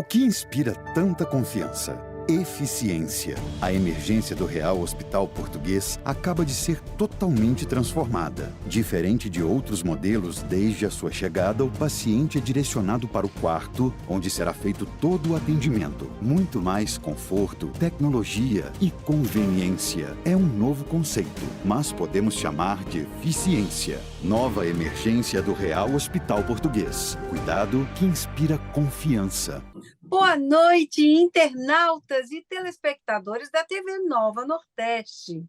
O que inspira tanta confiança? Eficiência. A emergência do Real Hospital Português acaba de ser totalmente transformada. Diferente de outros modelos, desde a sua chegada, o paciente é direcionado para o quarto, onde será feito todo o atendimento. Muito mais conforto, tecnologia e conveniência. É um novo conceito, mas podemos chamar de eficiência. Nova emergência do Real Hospital Português. Cuidado que inspira confiança. Boa noite, internautas e telespectadores da TV Nova Nordeste.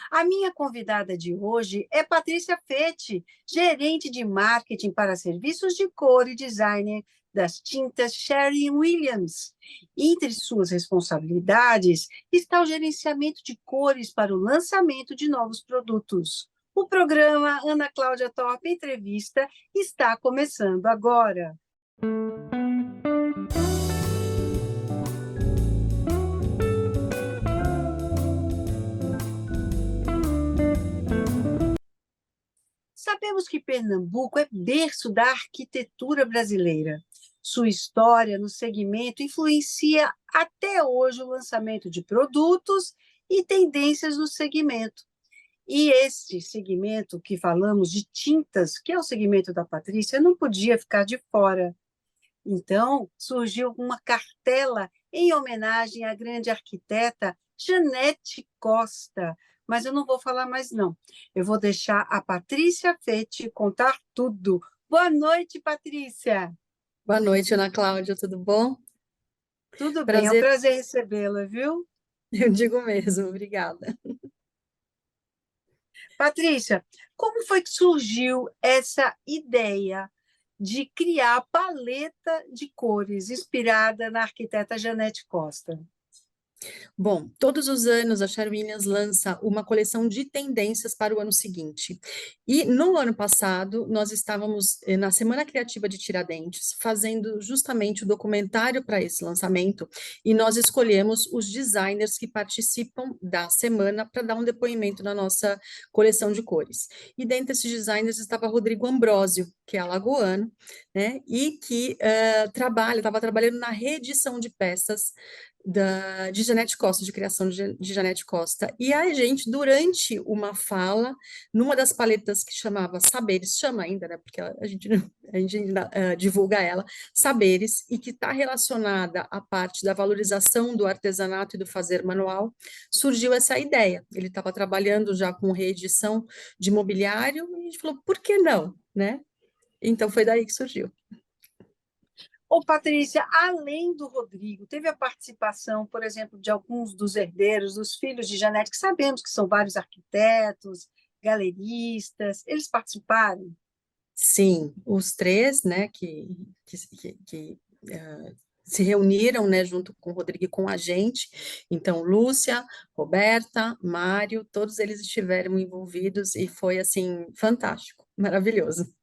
A minha convidada de hoje é Patrícia Fete, gerente de marketing para serviços de cor e designer das tintas Sherwin-Williams. Entre suas responsabilidades está o gerenciamento de cores para o lançamento de novos produtos. O programa Ana Cláudia Torpe Entrevista está começando agora. Sabemos que Pernambuco é berço da arquitetura brasileira. Sua história no segmento influencia até hoje o lançamento de produtos e tendências no segmento. E este segmento que falamos de tintas, que é o segmento da Patrícia, não podia ficar de fora. Então, surgiu uma cartela em homenagem à grande arquiteta Janete Costa. Mas eu não vou falar mais, não. Eu vou deixar a Patrícia Fete contar tudo. Boa noite, Patrícia. Boa noite, Ana Cláudia, tudo bom? Tudo bem, é um Prazer, prazer recebê-la, viu? eu digo mesmo, obrigada. Patrícia, como foi que surgiu essa ideia de criar a paleta de cores inspirada na arquiteta Janete Costa? Bom, todos os anos a Sherwin-Williams lança uma coleção de tendências para o ano seguinte. E no ano passado, nós estávamos na Semana Criativa de Tiradentes, fazendo justamente o documentário para esse lançamento, e nós escolhemos os designers que participam da semana para dar um depoimento na nossa coleção de cores. E dentre esses designers estava Rodrigo Ambrósio, que é alagoano, né, e que estava trabalhando na reedição de peças de Janete Costa, de criação de Janete Costa. E a gente, durante uma fala, numa das paletas que chamava Saberes, chama ainda, né, porque a gente ainda divulga ela, Saberes, e que está relacionada à parte da valorização do artesanato e do fazer manual, surgiu essa ideia. Ele estava trabalhando já com reedição de mobiliário, e a gente falou, por que não, né? Então, foi daí que surgiu. Ô, Patrícia, além do Rodrigo, teve a participação, por exemplo, de alguns dos herdeiros, dos filhos de Janete, que sabemos que são vários arquitetos, galeristas, eles participaram? Sim, os três, né, se reuniram, né, junto com o Rodrigo e com a gente. Então, Lúcia, Roberta, Mário, todos eles estiveram envolvidos e foi, assim, fantástico, maravilhoso.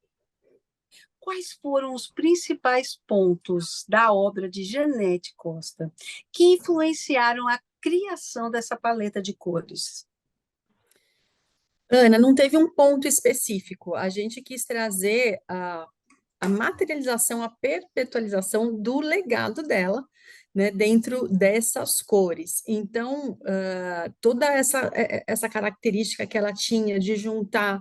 Quais foram os principais pontos da obra de Janete Costa que influenciaram a criação dessa paleta de cores? Ana, não teve um ponto específico, a gente quis trazer a materialização, a perpetualização do legado dela, né, dentro dessas cores. Então, toda essa característica que ela tinha de juntar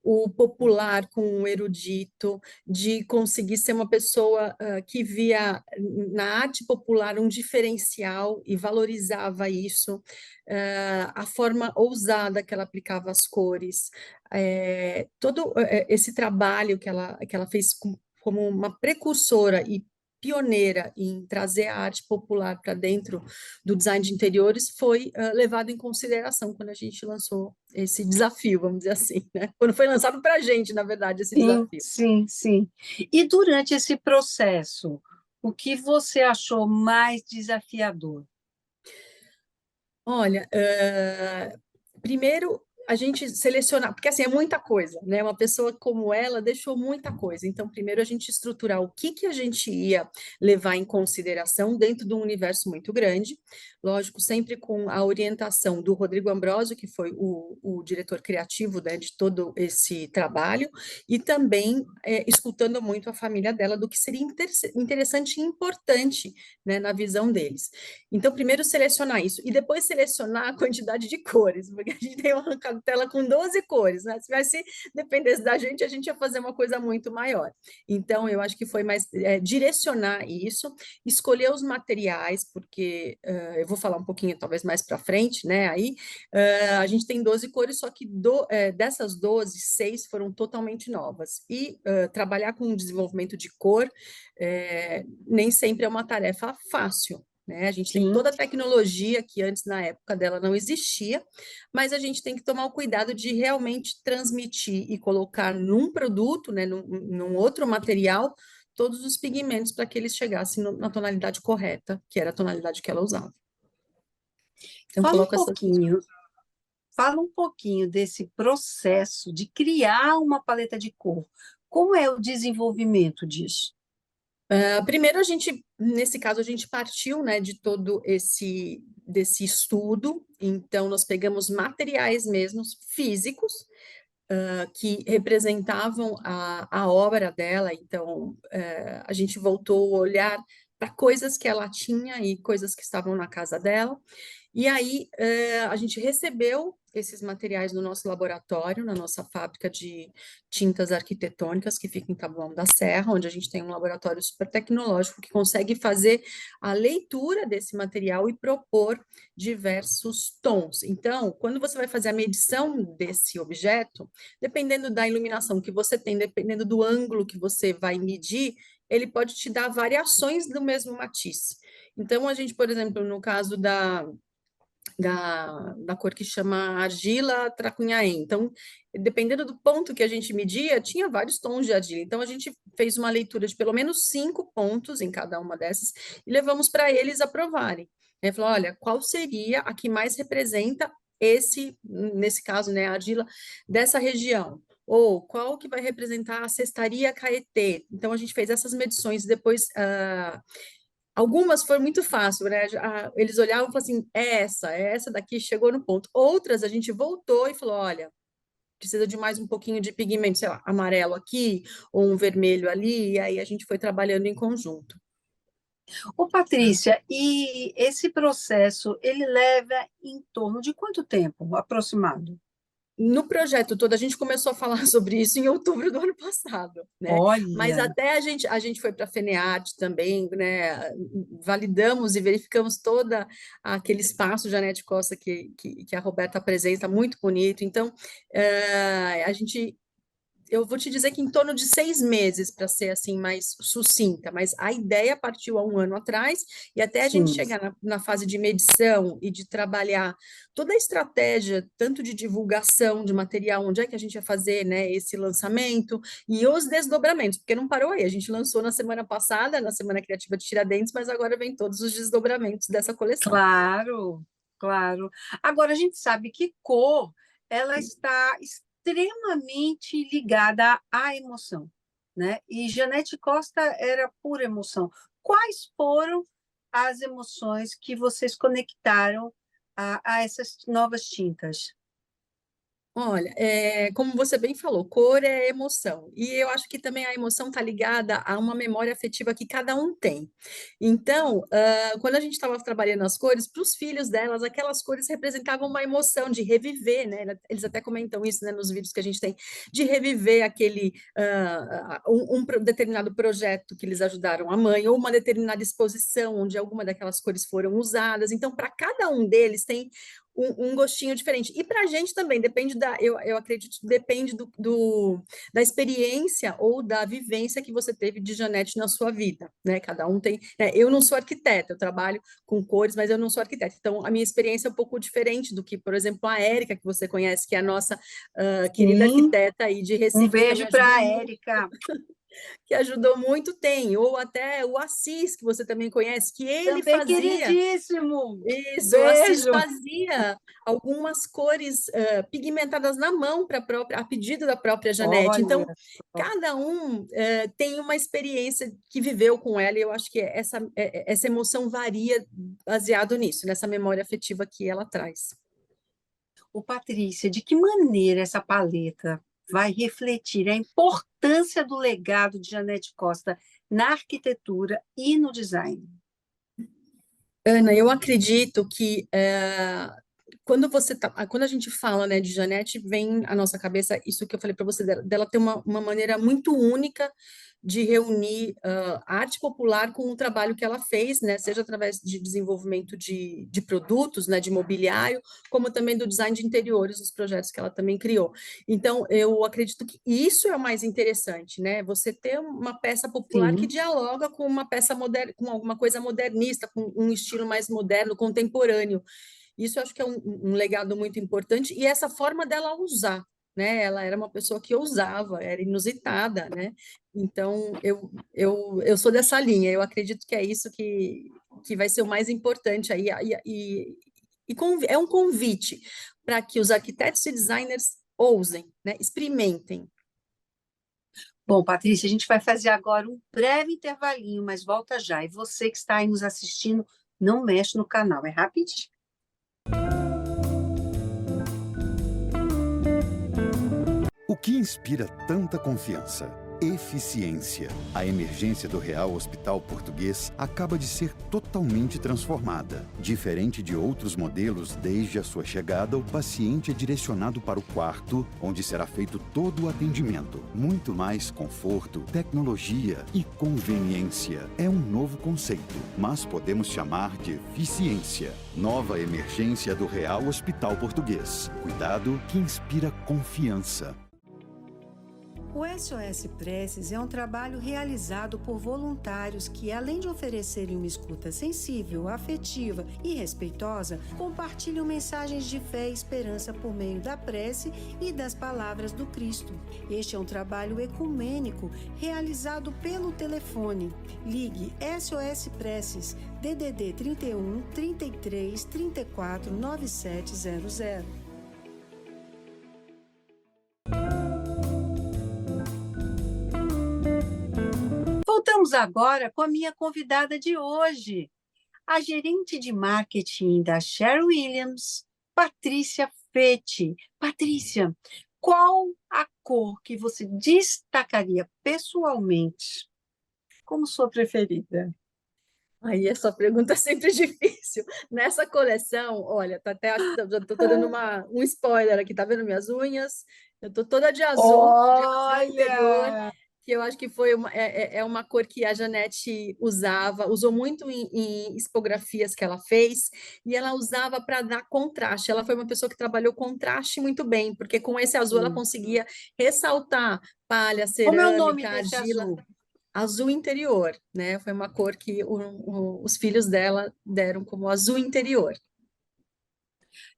o popular com o erudito, de conseguir ser uma pessoa que via na arte popular um diferencial e valorizava isso, a forma ousada que ela aplicava as cores, todo esse trabalho que ela fez como uma precursora e pioneira em trazer a arte popular para dentro do design de interiores foi levado em consideração quando a gente lançou esse desafio, vamos dizer assim, né? Quando foi lançado para a gente, na verdade, esse Sim, desafio. sim, sim. E durante esse processo, o que você achou mais desafiador? Olha, primeiro a gente selecionar, porque assim é muita coisa, né? Uma pessoa como ela deixou muita coisa. Então, primeiro a gente estruturar o que que a gente ia levar em consideração dentro de um universo muito grande, lógico, sempre com a orientação do Rodrigo Ambrosio, que foi o diretor criativo, né, de todo esse trabalho, e também escutando muito a família dela do que seria interessante e importante, né, na visão deles. Então, primeiro selecionar isso, e depois selecionar a quantidade de cores, porque a gente tem uma cartela com 12 cores, né? Se dependesse da gente, a gente ia fazer uma coisa muito maior. Então, eu acho que foi mais direcionar isso, escolher os materiais, porque eu vou falar um pouquinho, talvez mais para frente, né? Aí a gente tem 12 cores, só que dessas 12, 6 foram totalmente novas. E trabalhar com o desenvolvimento de cor nem sempre é uma tarefa fácil, né? A gente tem Sim. toda a tecnologia que antes, na época dela, não existia, mas a gente tem que tomar o cuidado de realmente transmitir e colocar num produto, né, num outro material, todos os pigmentos para que eles chegassem na tonalidade correta, que era a tonalidade que ela usava. Então, Fala um coloco essas duas. pouquinho, fala um pouquinho desse processo de criar uma paleta de cor. Como é o desenvolvimento disso? Primeiro, nesse caso, a gente partiu, né, de todo desse estudo, então nós pegamos materiais mesmos, físicos, que representavam a obra dela, então a gente voltou a olhar para coisas que ela tinha e coisas que estavam na casa dela, e aí a gente recebeu esses materiais no nosso laboratório, na nossa fábrica de tintas arquitetônicas, que fica em Taboão da Serra, onde a gente tem um laboratório super tecnológico que consegue fazer a leitura desse material e propor diversos tons. Então, quando você vai fazer a medição desse objeto, dependendo da iluminação que você tem, dependendo do ângulo que você vai medir, ele pode te dar variações do mesmo matiz. Então, a gente, por exemplo, no caso da cor que chama argila tracunhaém. Então, dependendo do ponto que a gente media, tinha vários tons de argila. Então, a gente fez uma leitura de pelo menos 5 pontos em cada uma dessas e levamos para eles aprovarem. Ele falou, olha, qual seria a que mais representa nesse caso, né, a argila dessa região? Ou qual que vai representar a cestaria Caetê? Então, a gente fez essas medições e depois algumas foi muito fácil, né? Eles olhavam e falavam assim, é essa daqui, chegou no ponto. Outras a gente voltou e falou, olha, precisa de mais um pouquinho de pigmento, sei lá, amarelo aqui, ou um vermelho ali, e aí a gente foi trabalhando em conjunto. Ô, Patrícia, e esse processo, ele leva em torno de quanto tempo, aproximado? No projeto todo, a gente começou a falar sobre isso em outubro do ano passado, né? Mas Olha, até a gente foi para a FENEARTE também, né? Validamos e verificamos toda aquele espaço Janete Costa que a Roberta apresenta, muito bonito. Então, eu vou te dizer que em torno de 6 meses, para ser assim mais sucinta, mas a ideia partiu há um ano atrás, e até a gente sim. chegar na fase de medição e de trabalhar toda a estratégia, tanto de divulgação de material, onde é que a gente ia fazer, né, esse lançamento, e os desdobramentos, porque não parou aí, a gente lançou na semana passada, na Semana Criativa de Tiradentes, mas agora vem todos os desdobramentos dessa coleção. Claro, claro. Agora, a gente sabe que cor, ela está extremamente ligada à emoção, né? E Janete Costa era pura emoção. Quais foram as emoções que vocês conectaram a essas novas tintas? Olha, como você bem falou, cor é emoção. E eu acho que também a emoção está ligada a uma memória afetiva que cada um tem. Então, quando a gente estava trabalhando as cores, para os filhos delas, aquelas cores representavam uma emoção de reviver, né? Eles até comentam isso, né, nos vídeos que a gente tem, de reviver um determinado projeto que eles ajudaram a mãe, ou uma determinada exposição onde alguma daquelas cores foram usadas. Então, para cada um deles tem um gostinho diferente. E para a gente também, depende eu acredito, depende da experiência ou da vivência que você teve de Janete na sua vida, né? Cada um tem. Eu não sou arquiteta, eu trabalho com cores, mas eu não sou arquiteta. Então, a minha experiência é um pouco diferente do que, por exemplo, a Érica, que você conhece, que é a nossa querida Sim, arquiteta aí de um Recife, que também beijo ajudou para a muito. Érica. que ajudou muito, tem, ou até o Assis, que você também conhece, que ele Também fazia. queridíssimo. Isso, o Assis Beijo. fazia algumas cores pigmentadas na mão para a pedido da própria Janete. Olha Então, só. cada um tem uma experiência que viveu com ela, e eu acho que essa emoção varia baseado nisso, nessa memória afetiva que ela traz. Ô, Patrícia, de que maneira essa paleta vai refletir a importância do legado de Janete Costa na arquitetura e no design? Ana, eu acredito que quando a gente fala, né, de Janete, vem à nossa cabeça isso que eu falei para você dela ter uma maneira muito única de reunir arte popular com o trabalho que ela fez, né, seja através de desenvolvimento de produtos, né, de mobiliário, como também do design de interiores, os projetos que ela também criou. Então, eu acredito que isso é o mais interessante, né, você ter uma peça popular que Sim. dialoga com uma peça moderna, com alguma coisa modernista, com um estilo mais moderno, contemporâneo. Isso eu acho que é um legado muito importante, e essa forma dela usar, né? Ela era uma pessoa que ousava, era inusitada, né? Então, eu sou dessa linha, eu acredito que é isso que vai ser o mais importante aí, é um convite para que os arquitetos e designers ousem, né? Experimentem. Bom, Patrícia, a gente vai fazer agora um breve intervalinho, mas volta já. E você que está aí nos assistindo, não mexe no canal, é rapidinho. O que inspira tanta confiança? Eficiência. A emergência do Real Hospital Português acaba de ser totalmente transformada. Diferente de outros modelos, desde a sua chegada, o paciente é direcionado para o quarto, onde será feito todo o atendimento. Muito mais conforto, tecnologia e conveniência. É um novo conceito, mas podemos chamar de eficiência. Nova emergência do Real Hospital Português. Cuidado que inspira confiança. O SOS Preces é um trabalho realizado por voluntários que, além de oferecerem uma escuta sensível, afetiva e respeitosa, compartilham mensagens de fé e esperança por meio da prece e das palavras do Cristo. Este é um trabalho ecumênico realizado pelo telefone. Ligue SOS Preces, DDD 31 33 34 9700. Voltamos agora com a minha convidada de hoje, a gerente de marketing da Sherwin Williams, Patrícia Fetti. Patrícia, qual a cor que você destacaria pessoalmente como sua preferida? Aí essa pergunta é sempre difícil. Nessa coleção, olha, já tô dando um spoiler aqui, tá vendo minhas unhas? Eu tô toda de azul interior, Olha! que eu acho que é uma cor que a Janete usou muito em expografias que ela fez, e ela usava para dar contraste. Ela foi uma pessoa que trabalhou contraste muito bem, porque com esse azul ela conseguia ressaltar palha, Como é o nome cerâmica, desse argila. azul? Azul interior, né? Foi uma cor que os filhos dela deram como azul interior.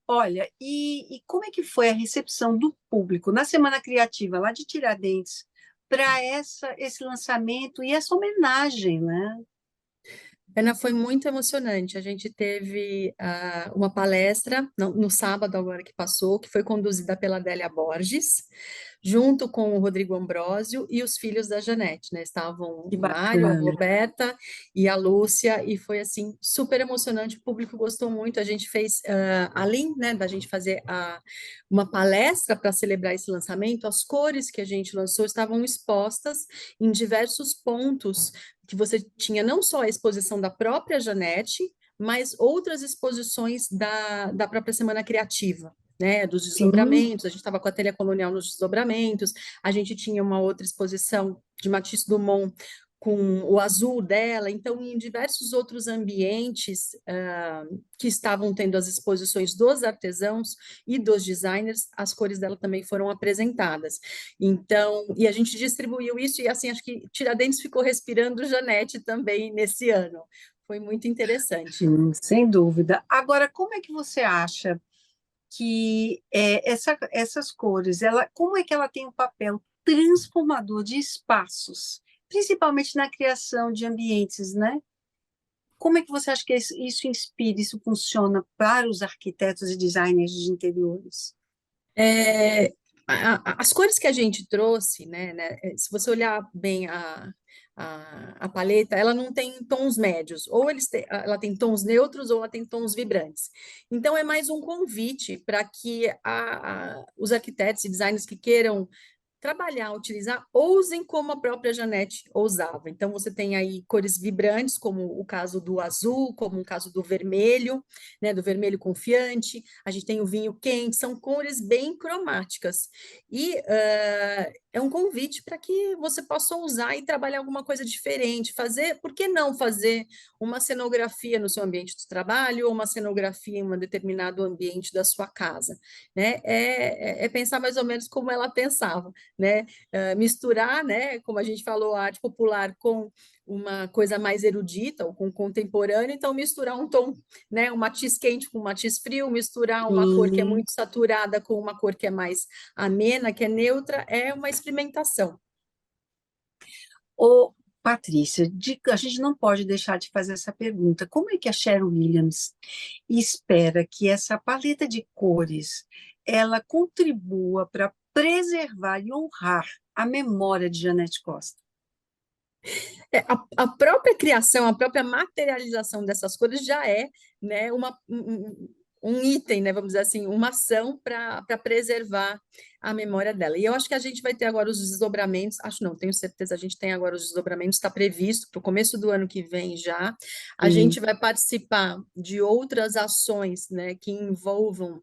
Olha, e como é que foi a recepção do público na Semana Criativa lá de Tiradentes para esse lançamento e essa homenagem, né? Ana, foi muito emocionante. A gente teve uma palestra no sábado agora que passou, que foi conduzida pela Adélia Borges, junto com o Rodrigo Ambrósio e os filhos da Janete, né? Estavam Que o Mário, a bacana. Roberta e a Lúcia, e foi assim super emocionante. O público gostou muito. A gente fez, além, né, da gente fazer uma palestra para celebrar esse lançamento, as cores que a gente lançou estavam expostas em diversos pontos que você tinha não só a exposição da própria Janete, mas outras exposições da própria Semana Criativa, né, dos Sim, desdobramentos. A gente estava com a Telha Colonial nos desdobramentos, a gente tinha uma outra exposição de Matisse Dumont com o azul dela, então em diversos outros ambientes que estavam tendo as exposições dos artesãos e dos designers, as cores dela também foram apresentadas. Então, e a gente distribuiu isso, e assim, acho que Tiradentes ficou respirando Janete também nesse ano. Foi muito interessante. sem dúvida. Agora, como é que você acha que essas cores, como é que ela tem um papel transformador de espaços principalmente na criação de ambientes, né? Como é que você acha que isso inspira, isso funciona para os arquitetos e designers de interiores? É, as cores que a gente trouxe, se você olhar bem a paleta, ela não tem tons médios, ou ela tem tons neutros ou ela tem tons vibrantes. Então, é mais um convite para que os arquitetos e designers que queiram trabalhar, utilizar, ousem como a própria Janete ousava. Então, você tem aí cores vibrantes, como o caso do azul, como o caso do vermelho, né, do vermelho confiante, a gente tem o vinho quente, são cores bem cromáticas. E é um convite para que você possa usar e trabalhar alguma coisa diferente, por que não fazer uma cenografia no seu ambiente de trabalho ou uma cenografia em um determinado ambiente da sua casa, né? É pensar mais ou menos como ela pensava, né? Misturar, né, como a gente falou, a arte popular com uma coisa mais erudita ou com contemporâneo, então misturar um tom, né, um matiz quente com um matiz frio, misturar uma cor que é Sim. muito saturada com uma cor que é mais amena, que é neutra, é uma experimentação. Ô, Patrícia, a gente não pode deixar de fazer essa pergunta. Como é que a Sherwin Williams espera que essa paleta de cores ela contribua para preservar e honrar a memória de Janete Costa? A própria criação, a própria materialização dessas cores já é, né, um item, né, vamos dizer assim, uma ação para preservar a memória dela. E eu acho que a gente vai ter agora os desdobramentos, acho não, tenho certeza, a gente tem agora os desdobramentos, está previsto para o começo do ano que vem já. A gente vai participar de outras ações, né, que envolvam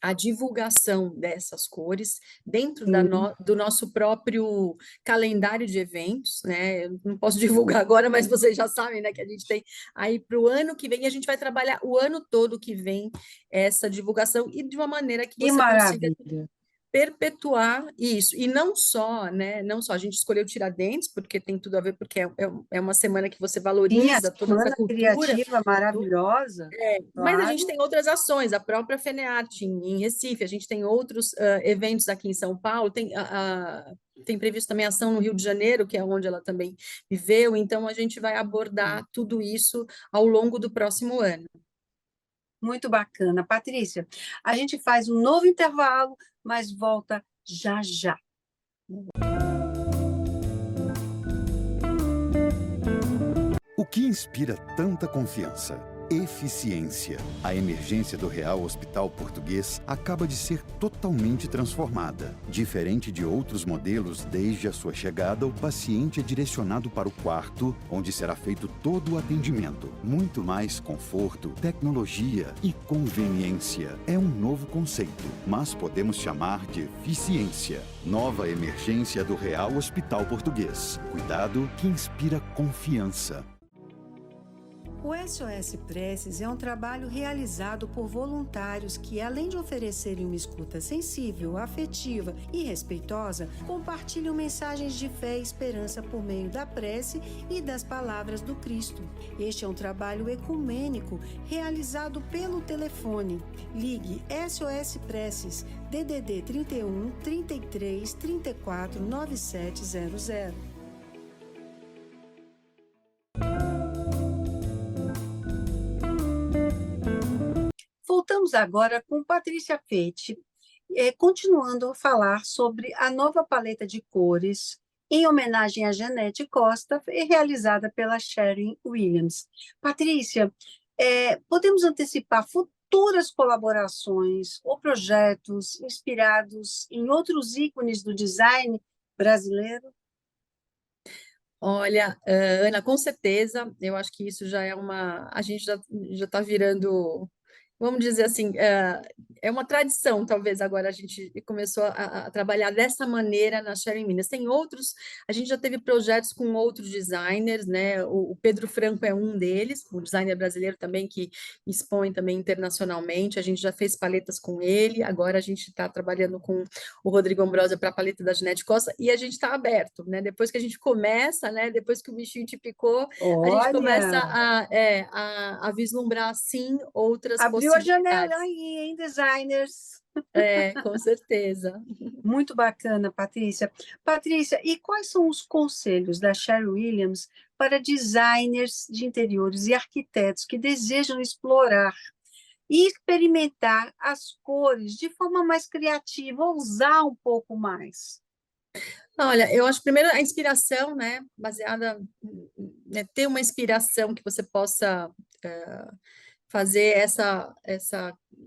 a divulgação dessas cores dentro Sim. do nosso próprio calendário de eventos, né? Eu não posso divulgar agora, mas vocês já sabem, né, que a gente tem aí para o ano que vem, a gente vai trabalhar o ano todo que vem essa divulgação e de uma maneira que Que você consiga maravilha! perpetuar isso. E não só, né? Não só, a gente escolheu Tiradentes, porque tem tudo a ver, porque é uma semana que você Sim, a valoriza toda essa semana cultura, criativa maravilhosa, mas a gente claro. tem outras ações, a própria FENEARTE em Recife, a gente tem outros eventos aqui em São Paulo, tem previsto também ação no Rio de Janeiro, que é onde ela também viveu, então a gente vai abordar tudo isso ao longo do próximo ano. Muito bacana. Patrícia, a gente faz um novo intervalo, mas volta já já. O que inspira tanta confiança? Eficiência. A emergência do Real Hospital Português acaba de ser totalmente transformada. Diferente de outros modelos, desde a sua chegada, o paciente é direcionado para o quarto, onde será feito todo o atendimento. Muito mais conforto, tecnologia e conveniência. É um novo conceito, mas podemos chamar de eficiência. Nova emergência do Real Hospital Português. Cuidado que inspira confiança. O SOS Preces é um trabalho realizado por voluntários que, além de oferecerem uma escuta sensível, afetiva e respeitosa, compartilham mensagens de fé e esperança por meio da prece e das palavras do Cristo. Este é um trabalho ecumênico realizado pelo telefone. Ligue SOS Preces, DDD 31 33 34 9700. Voltamos agora com Patrícia Fete, continuando a falar sobre a nova paleta de cores em homenagem a Janete Costa, realizada pela Sherwin Williams. Patrícia, podemos antecipar futuras colaborações ou projetos inspirados em outros ícones do design brasileiro? Olha, Ana, com certeza, eu acho que isso já é a gente já está virando, vamos dizer assim, é uma tradição, talvez agora a gente começou a trabalhar dessa maneira na Sherwin Williams. Tem outros, a gente já teve projetos com outros designers, né? O Pedro Franco é um deles, um designer brasileiro também que expõe também internacionalmente. A gente já fez paletas com ele, agora a gente está trabalhando com o Rodrigo Ambrosia para a paleta da Janete Costa e a gente está aberto, né? Depois que a gente começa, né? Depois que o bichinho te picou, a gente começa Olha, a vislumbrar sim outras abriu abriu a janela possibilidades. aí, hein, designers? Com certeza. Muito bacana, Patrícia. Patrícia, e quais são os conselhos da Sherwin-Williams para designers de interiores e arquitetos que desejam explorar e experimentar as cores de forma mais criativa, ousar um pouco mais? Olha, eu acho primeiro a inspiração, né, baseada, né, ter uma inspiração que você possa fazer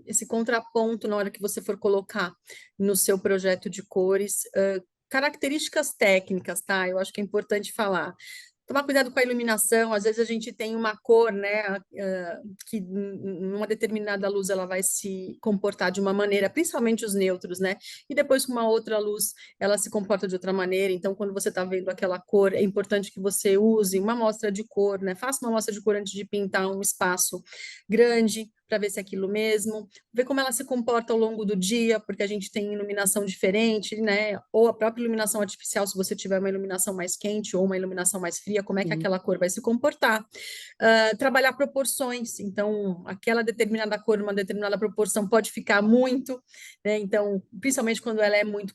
esse contraponto na hora que você for colocar no seu projeto de cores. Características técnicas, tá? Eu acho que é importante falar. Tomar cuidado com a iluminação, às vezes a gente tem uma cor, né, que numa determinada luz ela vai se comportar de uma maneira, principalmente os neutros, né, e depois com uma outra luz ela se comporta de outra maneira, então quando você está vendo aquela cor, é importante que você use uma amostra de cor, né, faça uma amostra de cor antes de pintar um espaço grande, para ver se é aquilo mesmo, ver como ela se comporta ao longo do dia, porque a gente tem iluminação diferente, né? Ou a própria iluminação artificial, se você tiver uma iluminação mais quente ou uma iluminação mais fria, como é que aquela cor vai se comportar. Trabalhar proporções, então, aquela determinada cor, uma determinada proporção pode ficar muito, né? Então, principalmente quando ela é muito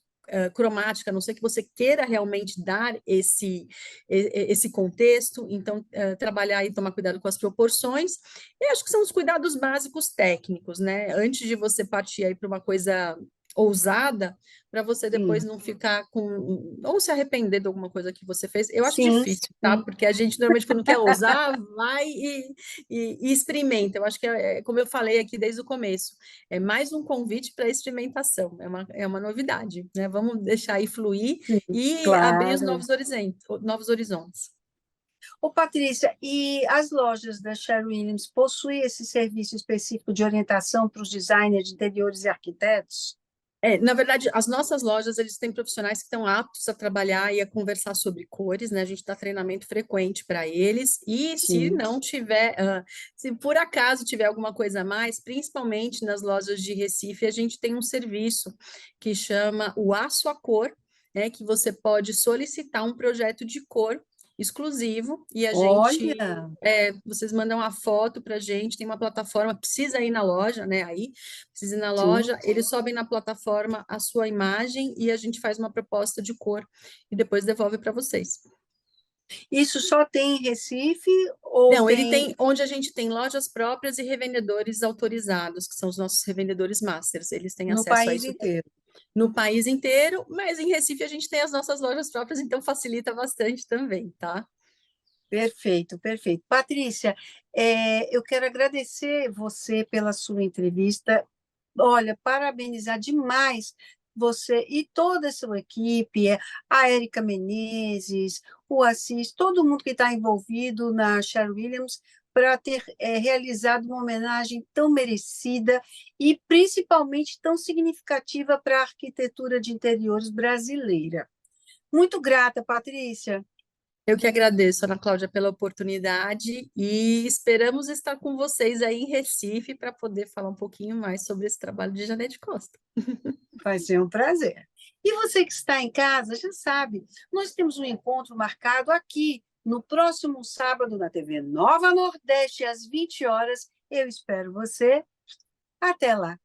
cromática, a não ser que você queira realmente dar esse contexto, então trabalhar e tomar cuidado com as proporções, e acho que são os cuidados básicos técnicos, né? Antes de você partir aí para uma coisa ousada, para você depois Sim, não ficar ou se arrepender de alguma coisa que você fez. Eu acho sim, difícil, tá? Porque a gente normalmente quando quer ousar, vai e experimenta. Eu acho que como eu falei aqui desde o começo, é mais um convite para experimentação, é uma novidade, né? Vamos deixar aí fluir sim, e abrir os claro. novos horizontes. Ô, Patrícia, e as lojas da Sherwin-Williams possuem esse serviço específico de orientação para os designers de interiores e arquitetos? Na verdade, as nossas lojas, eles têm profissionais que estão aptos a trabalhar e a conversar sobre cores, né? A gente dá treinamento frequente para eles, e se Sim. não tiver, se por acaso tiver alguma coisa a mais, principalmente nas lojas de Recife, a gente tem um serviço que chama o Aço à Cor, né? Que você pode solicitar um projeto de cor exclusivo, e a gente Olha, vocês mandam a foto para a gente, tem uma plataforma, precisa ir na loja, né? Aí precisa ir na sim. loja, eles sobem na plataforma a sua imagem e a gente faz uma proposta de cor e depois devolve para vocês. Isso só tem em Recife ou Não, ele tem tem onde a gente tem lojas próprias e revendedores autorizados, que são os nossos revendedores masters, eles têm no acesso a país isso inteiro? no país inteiro, mas em Recife a gente tem as nossas lojas próprias, então facilita bastante também, tá? Perfeito, perfeito. Patrícia, eu quero agradecer você pela sua entrevista. Olha, parabenizar demais você e toda a sua equipe, a Érica Menezes, o Assis, todo mundo que está envolvido na Sherwin-Williams para ter realizado uma homenagem tão merecida e principalmente tão significativa para a arquitetura de interiores brasileira. Muito grata, Patrícia. Eu que agradeço, Ana Cláudia, pela oportunidade e esperamos estar com vocês aí em Recife para poder falar um pouquinho mais sobre esse trabalho de Janete Costa. Vai ser um prazer. E você que está em casa, já sabe, nós temos um encontro marcado aqui no próximo sábado na TV Nova Nordeste, às 20 horas. Eu espero você. Até lá.